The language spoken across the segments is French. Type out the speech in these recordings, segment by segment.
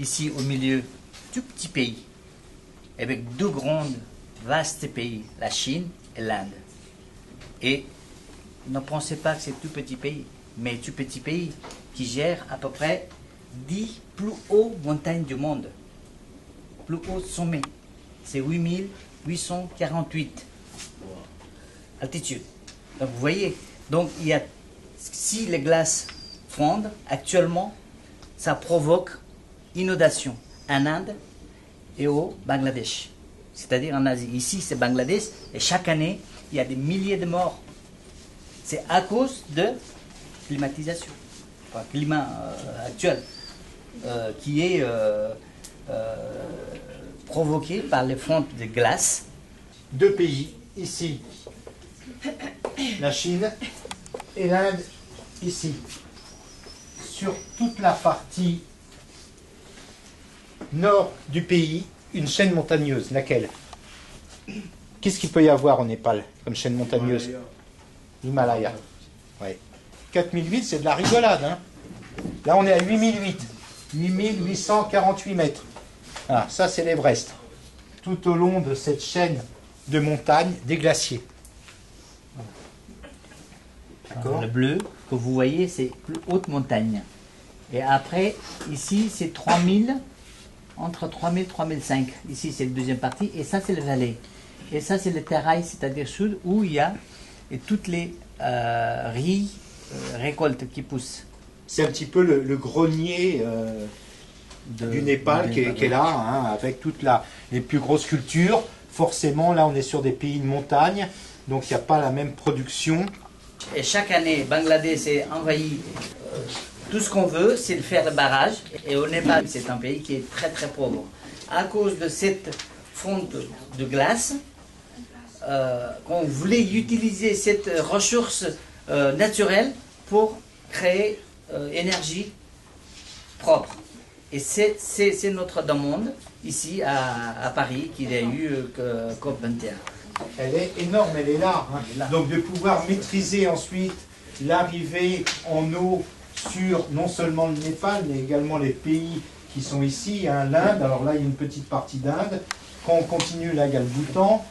ici au milieu, tout petit pays, avec deux grands, vastes pays, la Chine et l'Inde. Et ne pensez pas que c'est tout petit pays, mais tout petit pays qui gère à peu près 10 plus hautes montagnes du monde. Plus haut sommet, c'est 8848 altitude. Donc vous voyez, donc il y a, si les glaces fondent actuellement, ça provoque inondation en Inde et au Bangladesh, c'est-à-dire en Asie. Ici c'est Bangladesh et chaque année il y a des milliers de morts. C'est à cause de climatisation, enfin, climat actuel, qui est provoqué par les fontes de glace. Deux pays, ici, la Chine et l'Inde, ici. Sur toute la partie nord du pays, une chaîne montagneuse. Laquelle? Qu'est-ce qu'il peut y avoir au Népal comme chaîne montagneuse? L'Himalaya. Ouais. 4008, c'est de la rigolade. Hein. Là, on est à 8008. 8848 mètres. Ah, ça, c'est l'Everest. Tout au long de cette chaîne de montagnes, des glaciers. D'accord. Le bleu que vous voyez, c'est plus haute montagne. Et après, ici, c'est 3000, entre 3000 et 3005. Ici, c'est la deuxième partie. Et ça, c'est le vallée. Et ça, c'est le terrail, c'est-à-dire sud, où il y a et toutes les riz récoltes qui poussent. C'est un petit peu le grenier du Népal qui est là, hein, avec toutes les plus grosses cultures. Forcément, là, on est sur des pays de montagne, donc il n'y a pas la même production. Et chaque année, Bangladesh est envahi. Tout ce qu'on veut, c'est de faire le barrage. Et au Népal, c'est un pays qui est très très pauvre. À cause de cette fonte de glace, qu'on voulait utiliser cette ressource naturelle pour créer énergie propre. Et c'est notre demande ici à Paris qu'il y a eu COP21. Elle est énorme, elle est là. Hein. Donc de pouvoir maîtriser ensuite l'arrivée en eau sur non seulement le Népal, mais également les pays qui sont ici, hein, l'Inde. Alors là, il y a une petite partie d'Inde. Quand on continue, là, il y a le Bhoutan.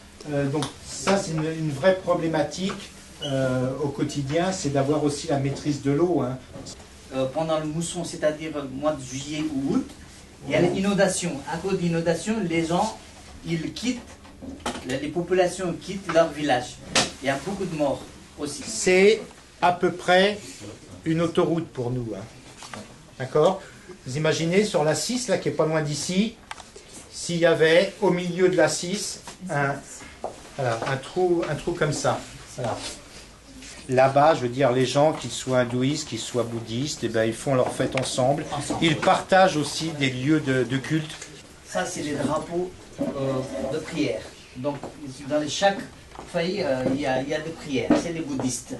Donc ça, c'est une vraie problématique au quotidien, c'est d'avoir aussi la maîtrise de l'eau. Hein. Pendant le mousson, c'est-à-dire le mois de juillet ou août, il y a l'inondation. À cause de l'inondation, les gens, ils quittent, les populations quittent leur village. Il y a beaucoup de morts aussi. C'est à peu près une autoroute pour nous. Hein. D'accord? Vous imaginez, sur la 6, là, qui est pas loin d'ici, s'il y avait au milieu de la 6 un trou comme ça. Voilà. Là-bas, je veux dire, les gens, qu'ils soient hindouistes, qu'ils soient bouddhistes, eh ben, ils font leur fête ensemble. Ils partagent aussi des lieux de culte. Ça, c'est les drapeaux de prière. Donc, dans chaque pays, il y a des prières. C'est les bouddhistes.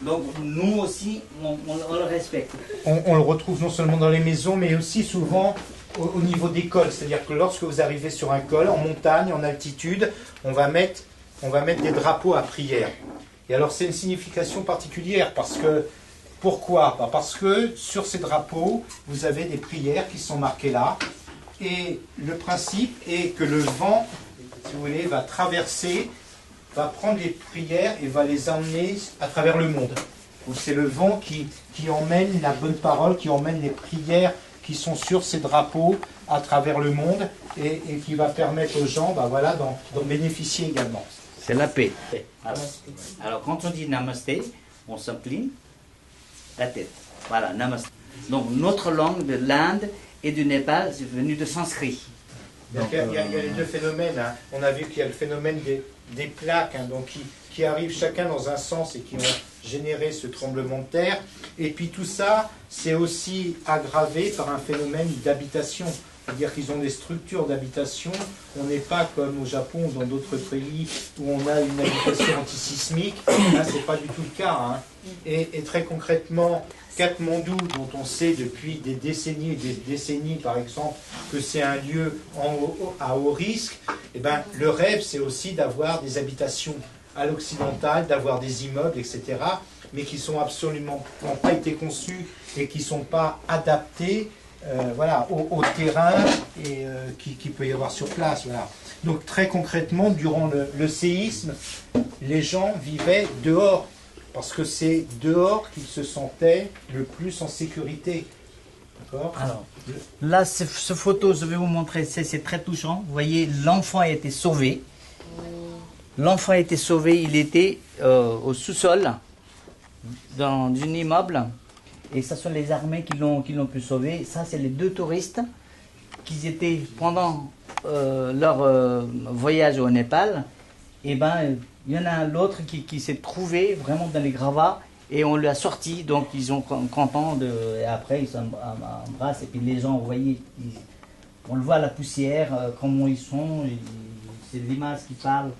Donc, nous aussi, on le respecte. On le retrouve non seulement dans les maisons, mais aussi souvent au niveau des cols. C'est-à-dire que lorsque vous arrivez sur un col, en montagne, en altitude, on va mettre des drapeaux à prière. Et alors c'est une signification particulière parce que, pourquoi? Parce que sur ces drapeaux, vous avez des prières qui sont marquées là. Et le principe est que le vent, si vous voulez, va traverser, va prendre les prières et va les emmener à travers le monde. Donc c'est le vent qui emmène la bonne parole, qui emmène les prières qui sont sur ces drapeaux à travers le monde et qui va permettre aux gens d'en bénéficier également. C'est la paix. Alors quand on dit namasté, on s'incline la tête. Voilà, namasté. Donc notre langue de l'Inde et du Népal, c'est venu de sanskrit. Donc, il y a les deux phénomènes. Hein. On a vu qu'il y a le phénomène des plaques hein, donc qui arrivent chacun dans un sens et qui vont générer ce tremblement de terre. Et puis tout ça, c'est aussi aggravé par un phénomène d'habitation. C'est-à-dire qu'ils ont des structures d'habitation. On n'est pas comme au Japon ou dans d'autres pays où on a une habitation antisismique. Là, ce n'est pas du tout le cas. Hein. Et très concrètement, Katmandou, dont on sait depuis des décennies et des décennies, par exemple, que c'est un lieu à haut risque, eh ben, le rêve, c'est aussi d'avoir des habitations à l'occidental, d'avoir des immeubles, etc., mais qui sont absolument pas été conçus et qui ne sont pas adaptés voilà, au terrain et qui peut y avoir sur place. Voilà. Donc très concrètement, durant le séisme, les gens vivaient dehors, parce que c'est dehors qu'ils se sentaient le plus en sécurité. D'accord ? Alors, là, ce photo, je vais vous montrer, c'est très touchant. Vous voyez, l'enfant a été sauvé. L'enfant a été sauvé, il était au sous-sol, dans un immeuble. Et ce sont les armées qui l'ont pu sauver. Ça, c'est les 2 touristes qui étaient pendant leur voyage au Népal. Et ben, il y en a l'autre qui s'est trouvé vraiment dans les gravats et on l'a sorti. Donc, ils sont contents. Et après, ils s'embrassent. Et puis, les gens, vous voyez, on le voit la poussière, comment ils sont. C'est l'image qui parle.